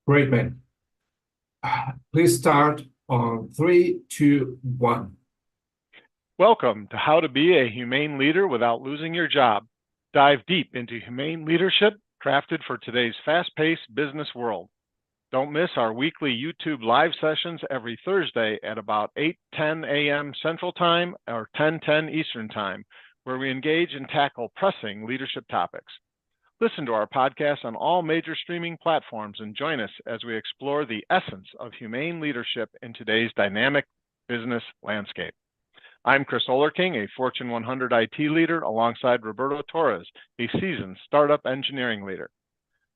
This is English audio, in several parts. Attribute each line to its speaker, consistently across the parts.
Speaker 1: Great, man. Please start on three, two, one.
Speaker 2: Welcome to How to Be a Humane Leader Without Losing Your Job. Dive deep into humane leadership crafted for today's fast-paced business world. Don't miss our weekly YouTube live sessions every Thursday at about 8:10 a.m. Central Time or 10:10 Eastern Time, where we engage and tackle pressing leadership topics. Listen to our podcast on all major streaming platforms and join us as we explore the essence of humane leadership in today's dynamic business landscape. I'm Chris Olerking, a Fortune 100 IT leader, alongside Roberto Torres, a seasoned startup engineering leader.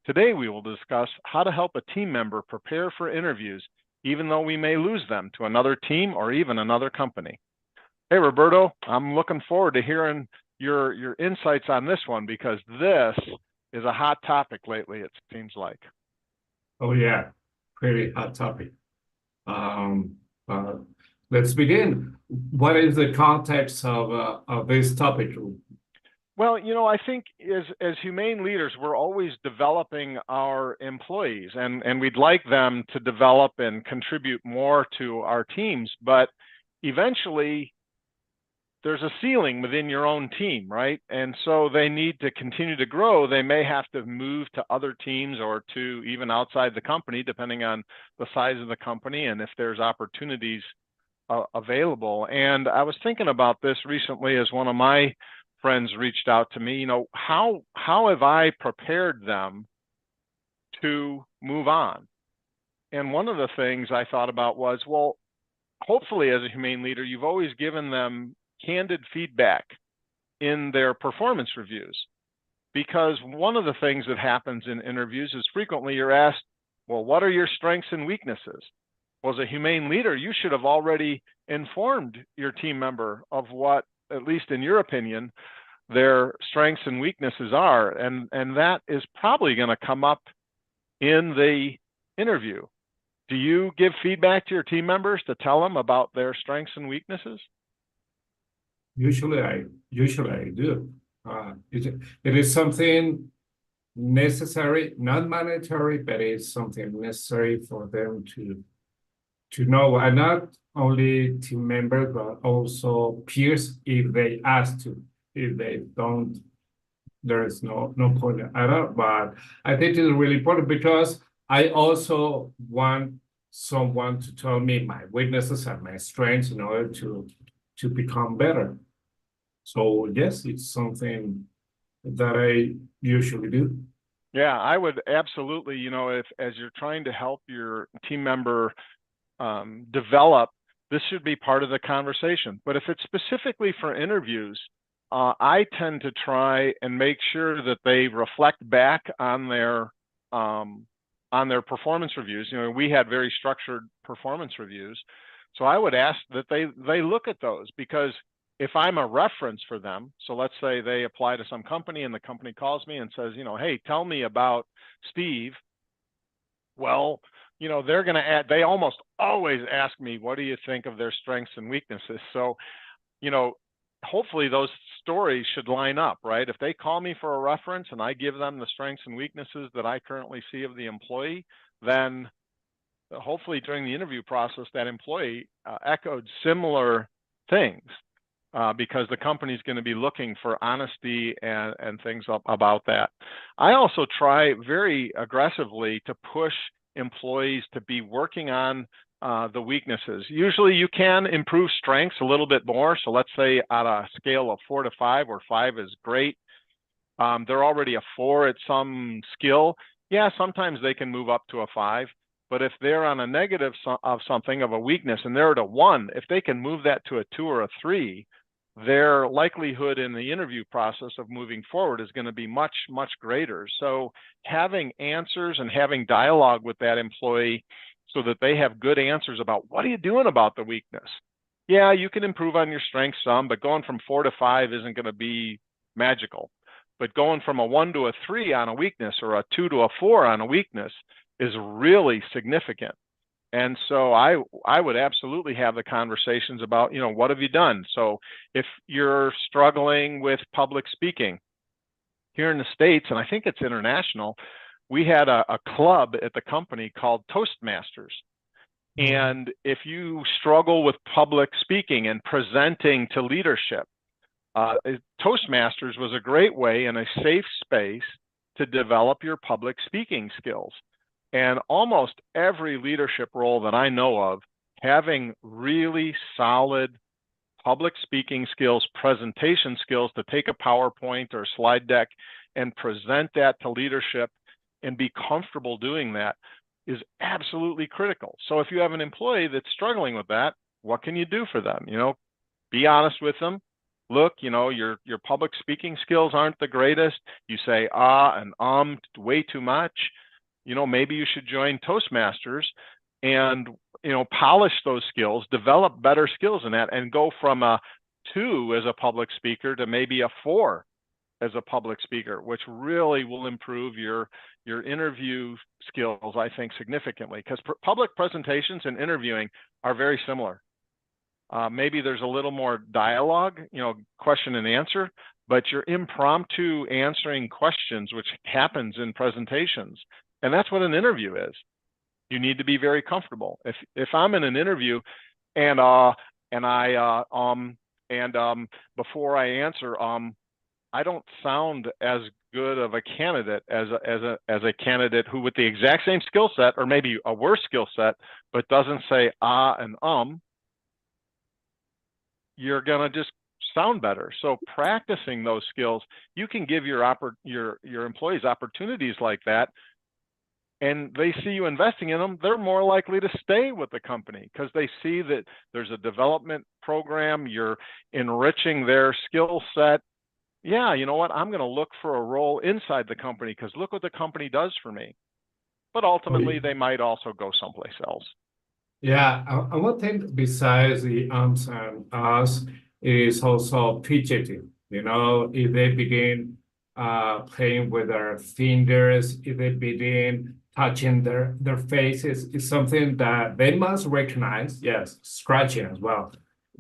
Speaker 2: Today, we will discuss how to help a team member prepare for interviews, even though we may lose them to another team or even another company. Hey, Roberto, I'm looking forward to hearing your insights on this one because this is a hot topic lately, it seems like.
Speaker 1: Oh, yeah, pretty hot topic. Let's begin. What is the context of this topic?
Speaker 2: Well, I think as humane leaders, we're always developing our employees, and we'd like them to develop and contribute more to our teams. But eventually, there's a ceiling within your own team, right? And so they need to continue to grow. They may have to move to other teams or to even outside the company, depending on the size of the company and if there's opportunities available. And I was thinking about this recently as one of my friends reached out to me. How have I prepared them to move on? And one of the things I thought about was, well, hopefully as a humane leader, you've always given them candid feedback in their performance reviews. Because one of the things that happens in interviews is frequently you're asked, well, what are your strengths and weaknesses? Well, as a humane leader, you should have already informed your team member of what, at least in your opinion, their strengths and weaknesses are. And that is probably going to come up in the interview. Do you give feedback to your team members to tell them about their strengths and weaknesses?
Speaker 1: Usually I do. It is something necessary, not mandatory, but it's something necessary for them to know, and not only team members, but also peers if they ask to. If they don't, there is no point at all. But I think it's really important because I also want someone to tell me my weaknesses and my strengths in order to become better. So yes, it's something that I usually do.
Speaker 2: Yeah, I would absolutely, if as you're trying to help your team member develop, this should be part of the conversation. But if it's specifically for interviews, I tend to try and make sure that they reflect back on their performance reviews. We had very structured performance reviews, so I would ask that they look at those, because if I'm a reference for them, so let's say they apply to some company and the company calls me and says, hey, tell me about Steve. Well, they're going to add, they almost always ask me, what do you think of their strengths and weaknesses? So, hopefully those stories should line up, right? If they call me for a reference and I give them the strengths and weaknesses that I currently see of the employee, then hopefully during the interview process, that employee echoed similar things. Because the company is going to be looking for honesty and things about that. I also try very aggressively to push employees to be working on the weaknesses. Usually you can improve strengths a little bit more. So let's say on a scale of 4 to 5, where 5 is great, they're already a 4 at some skill. Yeah, sometimes they can move up to a 5. But if they're on a negative of something, of a weakness, and they're at a 1, if they can move that to a 2 or a 3, their likelihood in the interview process of moving forward is going to be much, much greater. So having answers and having dialogue with that employee so that they have good answers about what are you doing about the weakness? Yeah, you can improve on your strengths some, but going from 4 to 5 isn't going to be magical. But going from a 1 to a 3 on a weakness or a 2 to a 4 on a weakness is really significant. And so I would absolutely have the conversations about, what have you done? So if you're struggling with public speaking here in the States, and I think it's international, we had a club at the company called Toastmasters. And if you struggle with public speaking and presenting to leadership, Toastmasters was a great way in a safe space to develop your public speaking skills. And almost every leadership role that I know of, having really solid public speaking skills, presentation skills to take a PowerPoint or slide deck and present that to leadership and be comfortable doing that is absolutely critical. So if you have an employee that's struggling with that, what can you do for them? You know, be honest with them. Look, you know, your public speaking skills aren't the greatest. You say and way too much. You know, maybe you should join Toastmasters and, you know, polish those skills, develop better skills in that, and go from a 2 as a public speaker to maybe a 4 as a public speaker, which really will improve your interview skills, I think, significantly, because public presentations and interviewing are very similar. Maybe there's a little more dialogue, you know, question and answer, but your impromptu answering questions, which happens in presentations, and that's what an interview is. You need to be very comfortable. If I'm in an interview and before I answer, I don't sound as good of a candidate as a candidate who, with the exact same skill set or maybe a worse skill set, but doesn't say and you're gonna just sound better. So practicing those skills, you can give your employees opportunities like that, and they see you investing in them, they're more likely to stay with the company because they see that there's a development program, you're enriching their skill set. Yeah, you know what? I'm going to look for a role inside the company because look what the company does for me. But ultimately, they might also go someplace else.
Speaker 1: Yeah, and one thing besides the ums and ahs is also fidgeting. You know, if they begin playing with their fingers, if they begin touching their faces, it's something that they must recognize. Yes, scratching as well.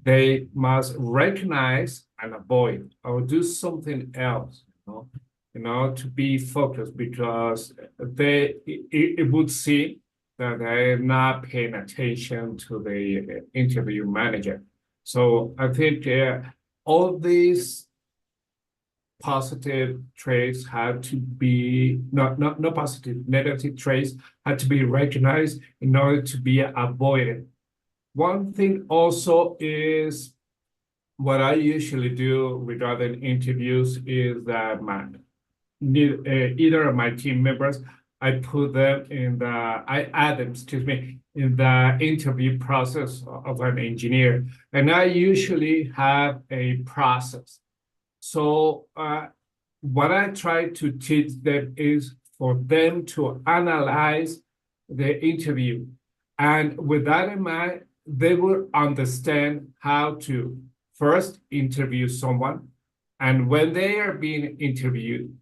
Speaker 1: They must recognize and avoid or do something else, you know, to be focused because it would seem that they're not paying attention to the interview manager. So I think all these positive traits have to be not positive, negative traits have to be recognized in order to be avoided. One thing also is what I usually do regarding interviews is that either of my team members, I add them, in the interview process of an engineer. And I usually have a process. So what I try to teach them is for them to analyze the interview. And with that in mind, they will understand how to first interview someone. And when they are being interviewed,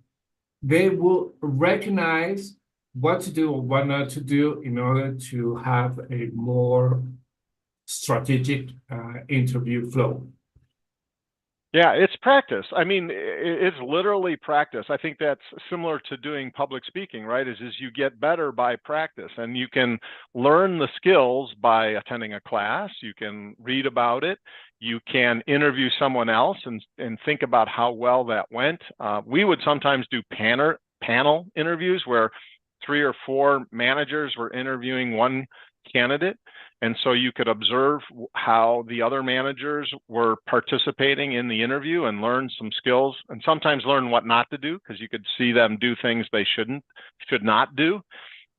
Speaker 1: they will recognize what to do or what not to do in order to have a more strategic interview flow.
Speaker 2: Yeah, it's practice. I mean, it's literally practice. I think that's similar to doing public speaking, right? Is you get better by practice, and you can learn the skills by attending a class. You can read about it. You can interview someone else and think about how well that went. We would sometimes do panel interviews where 3 or 4 managers were interviewing one candidate. And so you could observe how the other managers were participating in the interview and learn some skills, and sometimes learn what not to do, because you could see them do things they should not do,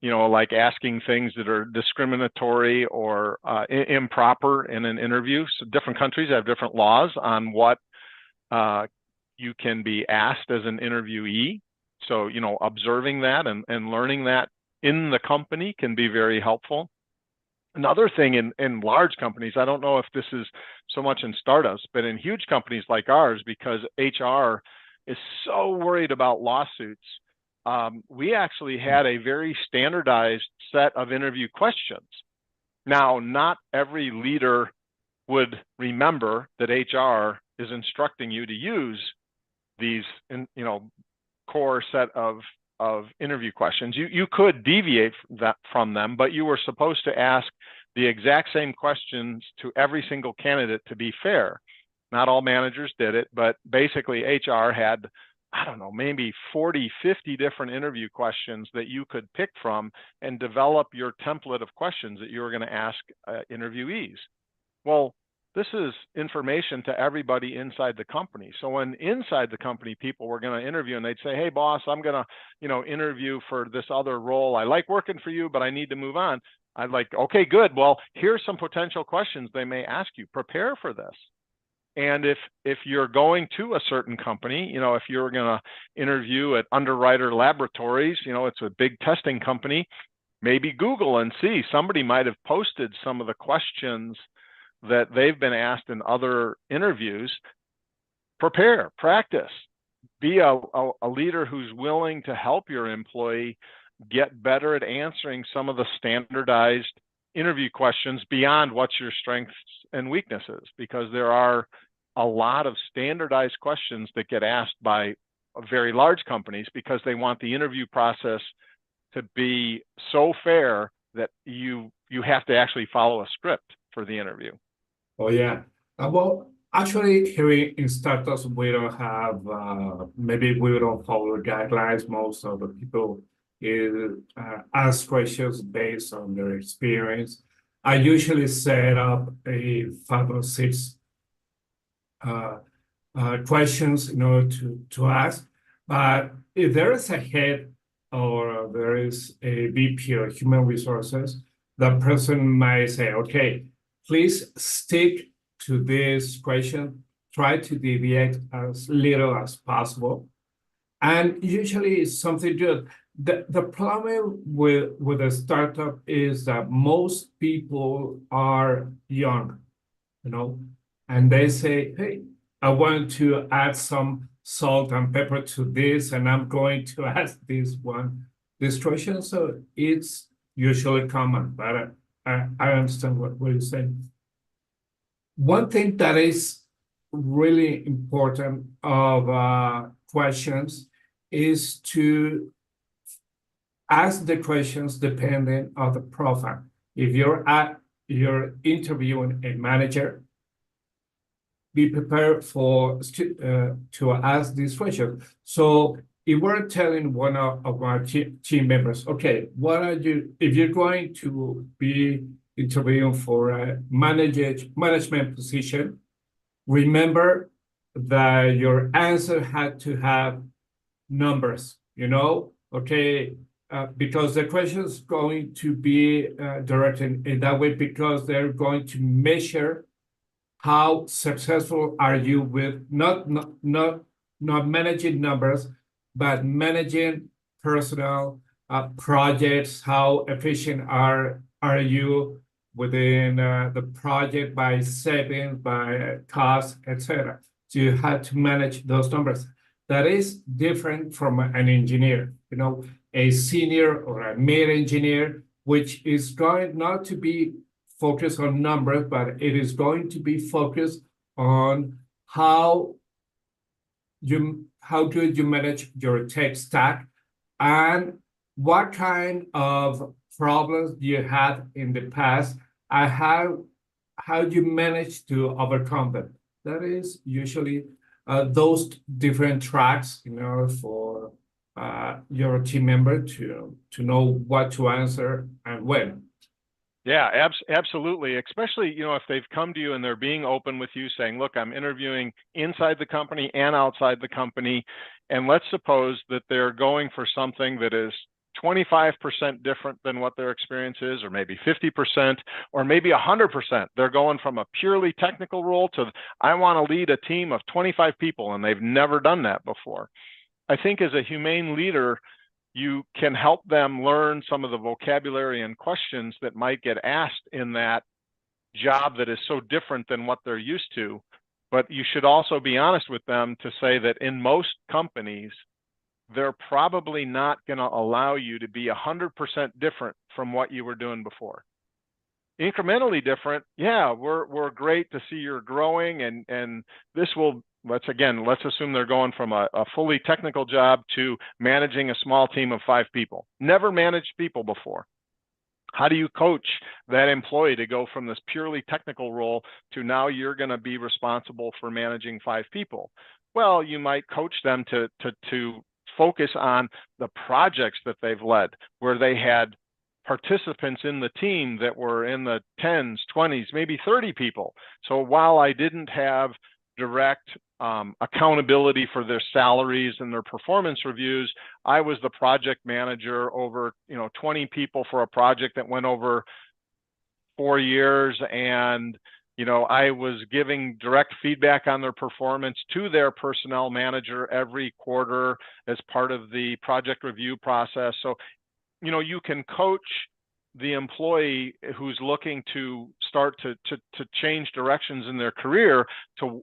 Speaker 2: you know, like asking things that are discriminatory or improper in an interview. So different countries have different laws on what you can be asked as an interviewee. So, you know, observing that and learning that in the company can be very helpful. Another thing in large companies, I don't know if this is so much in startups, but in huge companies like ours, because HR is so worried about lawsuits, we actually had a very standardized set of interview questions. Now, not every leader would remember that HR is instructing you to use these, core set of of interview questions. You could deviate from them, but you were supposed to ask the exact same questions to every single candidate to be fair. Not all managers did it, but basically HR had, I don't know, maybe 40, 50 different interview questions that you could pick from and develop your template of questions that you were going to ask interviewees. Well, this is information to everybody inside the company. So when inside the company, people were going to interview and they'd say, hey, boss, I'm going to, interview for this other role. I like working for you, but I need to move on. I'd like, okay, good. Well, here's some potential questions they may ask you. Prepare for this. And if you're going to a certain company, if you're going to interview at Underwriter Laboratories, it's a big testing company, maybe Google and see. Somebody might have posted some of the questions that they've been asked in other interviews. Prepare, practice, be a leader who's willing to help your employee get better at answering some of the standardized interview questions beyond what's your strengths and weaknesses, because there are a lot of standardized questions that get asked by very large companies because they want the interview process to be so fair that you have to actually follow a script for the interview.
Speaker 1: Oh, yeah. Well, actually, here in startups, we don't have, maybe we don't follow guidelines. Most of the people ask questions based on their experience. I usually set up a 5 or 6 questions in order to ask. But if there is a head or there is a VP or human resources, the person might say, okay, please stick to this question, try to deviate as little as possible. And usually it's something good. The problem with a startup is that most people are young, and they say, hey, I want to add some salt and pepper to this, and I'm going to ask this question. So it's usually common, but I understand what you're saying. One thing that is really important of questions is to ask the questions depending on the profile. If you're interviewing a manager, be prepared to ask these questions. So if we're telling one of our team members, okay, if you're going to be interviewing for a management position, remember that your answer had to have numbers, okay, because the question is going to be directed in that way, because they're going to measure how successful are you with not managing numbers, but managing personal projects. How efficient are you within the project by savings, by cost, etc. So you have to manage those numbers. That is different from an engineer, a senior or a mid engineer, which is going not to be focused on numbers, but it is going to be focused on how good you manage your tech stack and what kind of problems you had in the past and how you manage to overcome them. That is usually those different tracks, for your team member to know what to answer and when.
Speaker 2: Yeah, absolutely. Especially, if they've come to you and they're being open with you saying, look, I'm interviewing inside the company and outside the company. And let's suppose that they're going for something that is 25% different than what their experience is, or maybe 50%, or maybe 100%. They're going from a purely technical role to, I want to lead a team of 25 people, and they've never done that before. I think as a humane leader, you can help them learn some of the vocabulary and questions that might get asked in that job that is so different than what they're used to. But you should also be honest with them to say that in most companies, they're probably not going to allow you to be 100% different from what you were doing before. Incrementally different, yeah, we're great to see you're growing, and this will let's assume they're going from a fully technical job to managing a small team of 5 people. Never managed people before. How do you coach that employee to go from this purely technical role to now you're going to be responsible for managing 5 people? Well, you might coach them to focus on the projects that they've led, where they had participants in the team that were in the 10s, 20s, maybe 30 people. So while I didn't have direct accountability for their salaries and their performance reviews, I was the project manager over 20 people for a project that went over 4 years, and I was giving direct feedback on their performance to their personnel manager every quarter as part of the project review process. So you can coach the employee who's looking to start to change directions in their career to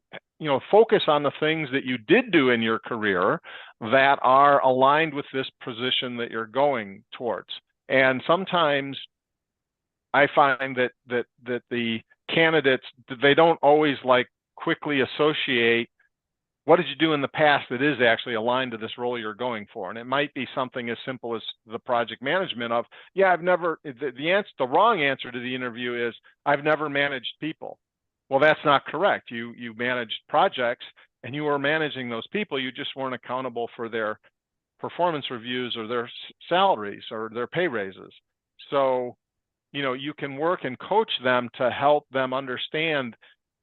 Speaker 2: focus on the things that you did do in your career that are aligned with this position that you're going towards. And sometimes I find that the candidates, they don't always quickly associate what did you do in the past that is actually aligned to this role you're going for. And it might be something as simple as the project management of, the wrong answer to the interview is, I've never managed people. Well, that's not correct. You managed projects and you were managing those people. You just weren't accountable for their performance reviews or their salaries or their pay raises. So, you can work and coach them to help them understand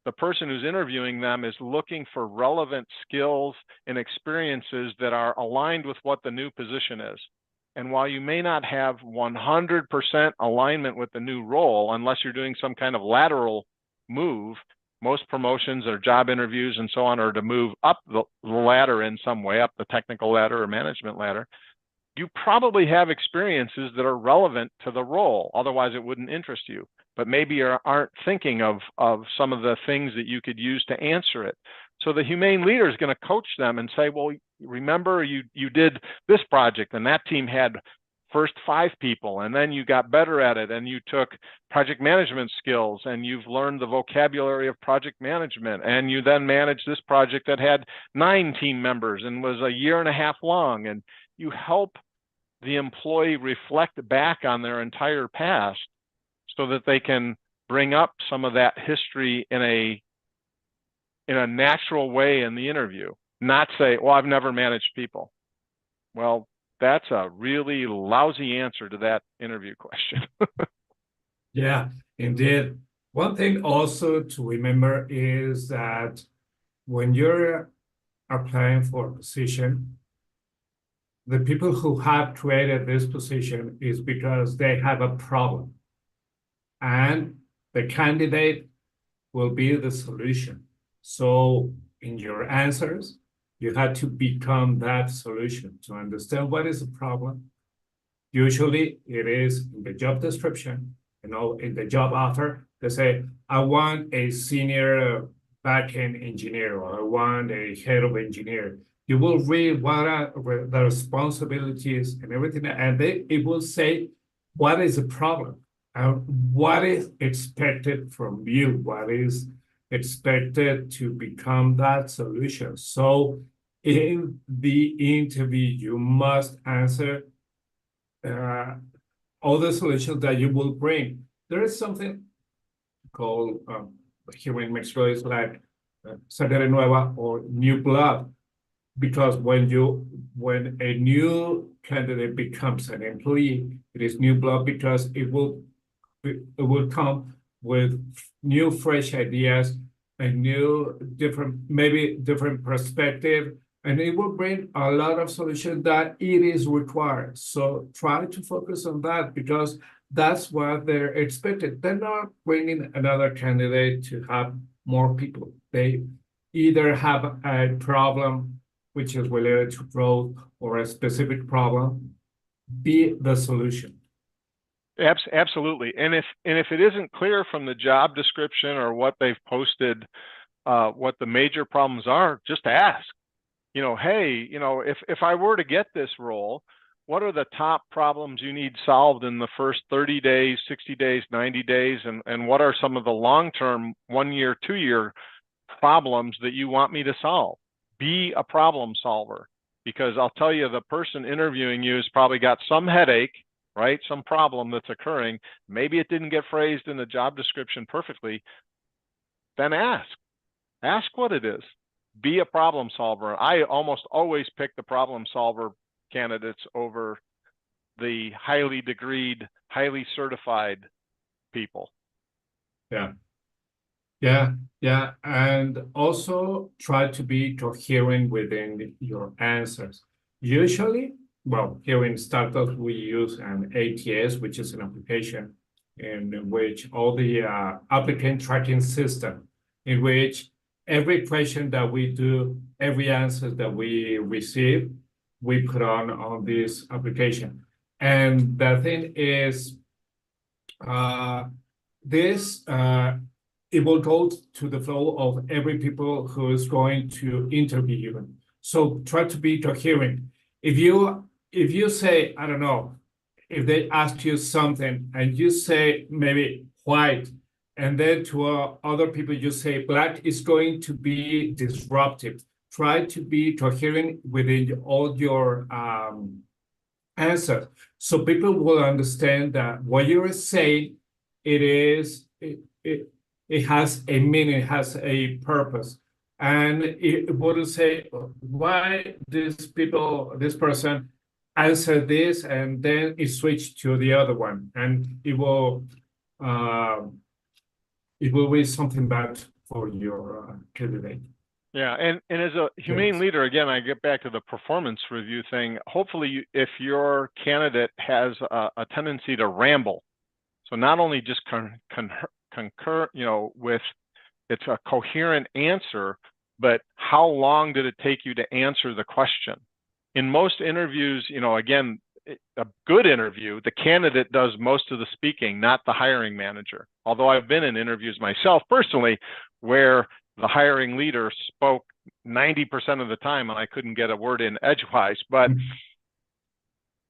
Speaker 2: the person who's interviewing them is looking for relevant skills and experiences that are aligned with what the new position is. And while you may not have 100% alignment with the new role, unless you're doing some kind of lateral move, most promotions or job interviews and so on are to move up the ladder in some way, up the technical ladder or management ladder, you probably have experiences that are relevant to the role. Otherwise, it wouldn't interest you. But maybe you aren't thinking of some of the things that you could use to answer it. So the humane leader is going to coach them and say, well, remember you did this project and that team had first 5 people and then you got better at it and you took project management skills and you've learned the vocabulary of project management and you then managed this project that had 9 team members and was a year and a half long, and you help the employee reflect back on their entire past so that they can bring up some of that history in a natural way in the interview, not say, well, I've never managed people. Well, that's a really lousy answer to that interview question.
Speaker 1: Yeah, indeed. One thing also to remember is that when you're applying for a position, the people who have created this position is because they have a problem. And the candidate will be the solution. So in your answers, you had to become that solution to understand what is the problem. Usually it is in the job description, in the job offer, they say, I want a senior backend engineer, or I want a head of engineer. You will read what are the responsibilities and everything, and it will say, what is the problem? What is expected from you? What is expected to become that solution? So in the interview, you must answer all the solutions that you will bring. There is something called here in Mexico, it's like sangre nueva or new blood, because when a new candidate becomes an employee, it is new blood because it will come with new fresh ideas, a new different perspective, and it will bring a lot of solutions that it is required. So try to focus on that because that's what they're expected. They're not bringing another candidate to have more people. They either have a problem which is related to growth or a specific problem, be the solution.
Speaker 2: Absolutely. And if it isn't clear from the job description or what they've posted, what the major problems are, just ask. Hey, if I were to get this role, what are the top problems you need solved in the first 30 days, 60 days, 90 days, and what are some of the long-term 1 year, 2 year problems that you want me to solve. Be a problem solver, because I'll tell you, the person interviewing you has probably got some headache, right? Some problem that's occurring. Maybe it didn't get phrased in the job description perfectly. Then ask what it is. Be a problem solver. I almost always pick the problem solver candidates over the highly degreed, highly certified people.
Speaker 1: Yeah. Yeah, yeah, and also try to be coherent within your answers. Usually, well, here in startups, we use an ATS, which is an application in which all the applicant tracking system, in which every question that we do, every answer that we receive, we put on this application. And the thing is, this it will go to the flow of every people who is going to interview you. So try to be coherent. If you say, I don't know, if they ask you something and you say maybe white, and then to other people you say black, is going to be disruptive. Try to be coherent within all your answers, so people will understand that what you're saying, it has a meaning, it has a purpose. And it would say why this person answered this and then it switched to the other one. And it will be something bad for your candidate.
Speaker 2: Yeah, and as a humane leader, again, I get back to the performance review thing. Hopefully, if your candidate has a tendency to ramble, so not only just concur, with it's a coherent answer, but how long did it take you to answer the question? In most interviews, again, a good interview, the candidate does most of the speaking, not the hiring manager. Although I've been in interviews myself personally where the hiring leader spoke 90% of the time and I couldn't get a word in edgewise. But,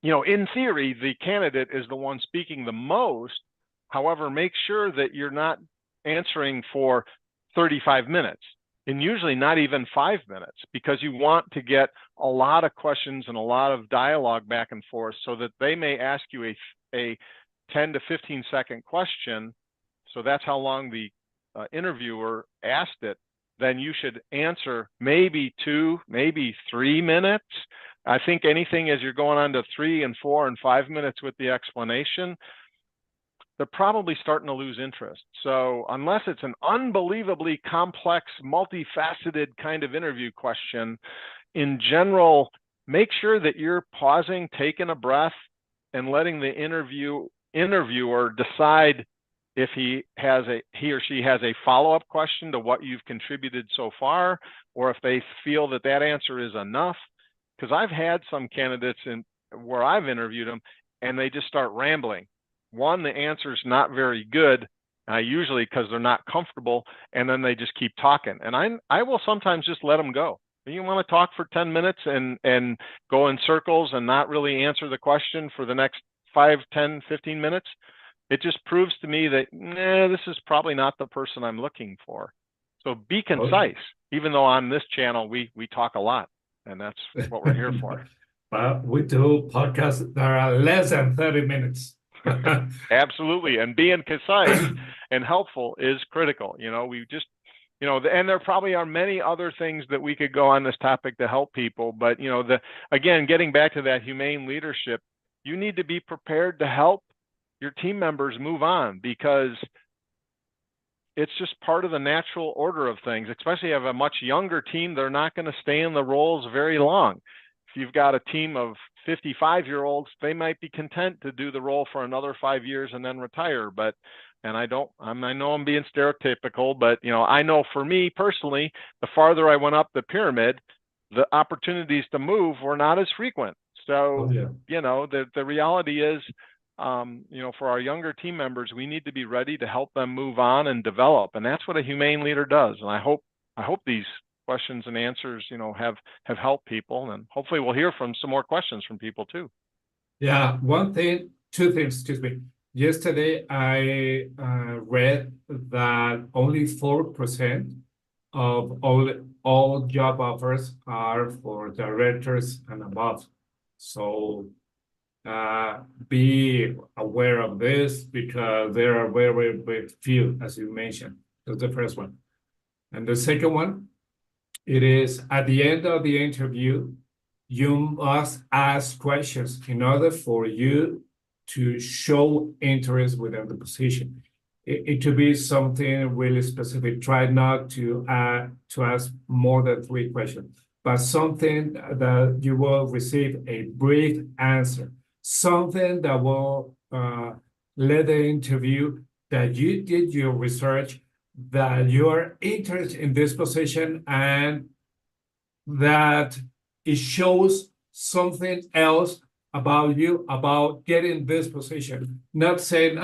Speaker 2: in theory, the candidate is the one speaking the most. However, make sure that you're not answering for 35 minutes and usually not even 5 minutes, because you want to get a lot of questions and a lot of dialogue back and forth so that they may ask you a 10 to 15 second question. So that's how long the interviewer asked it. Then you should answer maybe 2, maybe 3 minutes. I think anything as you're going on to 3 and 4 and 5 minutes with the explanation, they're probably starting to lose interest. So unless it's an unbelievably complex, multifaceted kind of interview question, in general, make sure that you're pausing, taking a breath, and letting the interviewer decide if he or she has a follow-up question to what you've contributed so far, or if they feel that answer is enough. Because I've had some candidates where I've interviewed them and they just start rambling. One, the answer's not very good, usually because they're not comfortable, and then they just keep talking. And I will sometimes just let them go. You want to talk for 10 minutes and go in circles and not really answer the question for the next 5, 10, 15 minutes? It just proves to me that, this is probably not the person I'm looking for. So be concise, even though on this channel, we talk a lot, and that's what we're here for.
Speaker 1: But we do podcasts that are less than 30 minutes.
Speaker 2: Absolutely. And being concise and helpful is critical. We just, and there probably are many other things that we could go on this topic to help people. But, again, getting back to that humane leadership, you need to be prepared to help your team members move on, because it's just part of the natural order of things. Especially if you have a much younger team, they're not going to stay in the roles very long. If you've got a team of 55-year-olds, they might be content to do the role for another 5 years and then retire. I know I'm being stereotypical, but I know for me personally, the farther I went up the pyramid, the opportunities to move were not as frequent. So, the reality is, for our younger team members, we need to be ready to help them move on and develop. And that's what a humane leader does. And I hope these questions and answers, have helped people, and hopefully we'll hear from some more questions from people too.
Speaker 1: Yeah, two things, excuse me. Yesterday, I read that only 4% of all job offers are for directors and above. So be aware of this because there are very, very few, as you mentioned. That's the first one. And the second one, it is at the end of the interview, you must ask questions in order for you to show interest within the position. It could be something really specific. Try not to ask more than 3 questions, but something that you will receive a brief answer, something that will let the interview that you did your research, that you are interested in this position, and that it shows something else about you, about getting this position, not saying,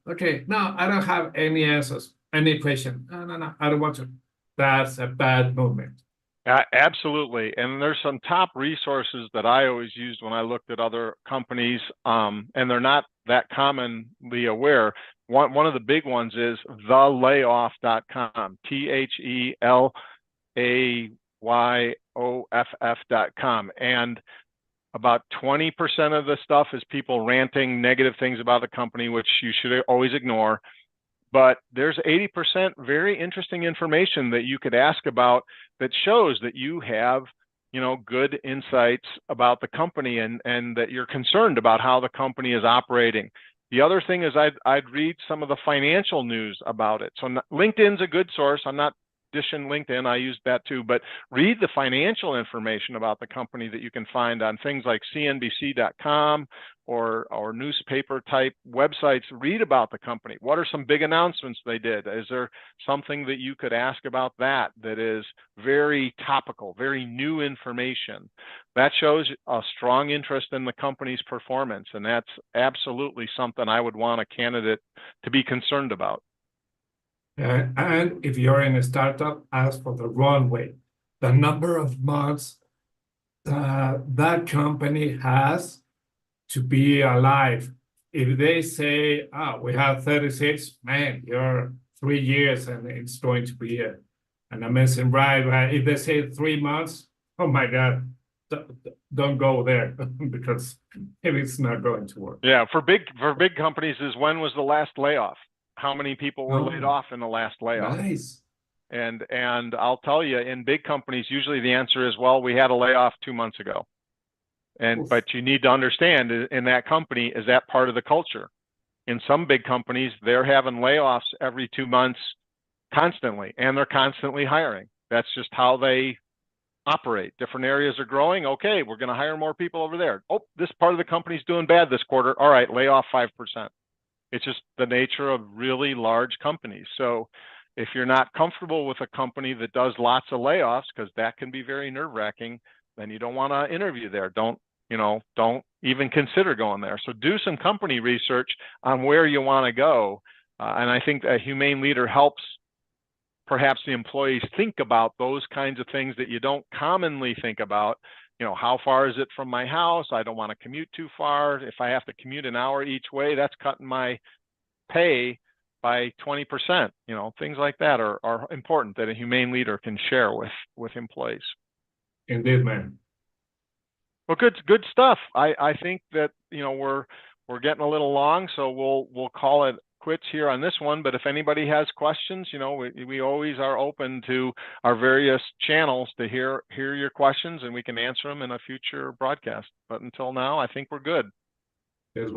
Speaker 1: okay, no, I don't have any answers, any question. No, I don't want to. That's a bad movement.
Speaker 2: Absolutely. And there's some top resources that I always used when I looked at other companies, and they're not that commonly aware. One of the big ones is thelayoff.com, THELAYOFF.com. And about 20% of the stuff is people ranting negative things about the company, which you should always ignore. But there's 80% very interesting information that you could ask about that shows that you have, good insights about the company and that you're concerned about how the company is operating. The other thing is I'd read some of the financial news about it. So LinkedIn's a good source. I'm not dishing LinkedIn. I use that too, but read the financial information about the company that you can find on things like CNBC.com or newspaper type websites. Read about the company. What are some big announcements they did? Is there something that you could ask about that is very topical, very new information? That shows a strong interest in the company's performance, and that's absolutely something I would want a candidate to be concerned about.
Speaker 1: And if you're in a startup, ask for the runway, the number of months that company has to be alive. If they say, we have 36, man, you're 3 years and it's going to be an amazing ride. If they say 3 months, oh my God, don't go there because it's not going to work.
Speaker 2: Yeah, for big companies is when was the last layoff? How many people were laid off in the last layoff?
Speaker 1: Nice.
Speaker 2: And I'll tell you, in big companies, usually the answer is, well, we had a layoff 2 months ago. But you need to understand, in that company, is that part of the culture? In some big companies, they're having layoffs every 2 months constantly, and they're constantly hiring. That's just how they operate. Different areas are growing. Okay, we're going to hire more people over there. Oh, this part of the company's doing bad this quarter. All right, lay off 5%. It's just the nature of really large companies. So if you're not comfortable with a company that does lots of layoffs, because that can be very nerve-wracking, then you don't want to interview there. Don't even consider going there. So do some company research on where you want to go. And I think a humane leader helps perhaps the employees think about those kinds of things that you don't commonly think about. How far is it from my house? I don't want to commute too far. If I have to commute an hour each way, that's cutting my pay by 20%. Things like that are important that a humane leader can share with employees.
Speaker 1: Indeed, man.
Speaker 2: Well, good stuff. I think that we're getting a little long, so we'll call it quits here on this one. But if anybody has questions, we always are open to our various channels to hear your questions, and we can answer them in a future broadcast. But until now, I think we're good.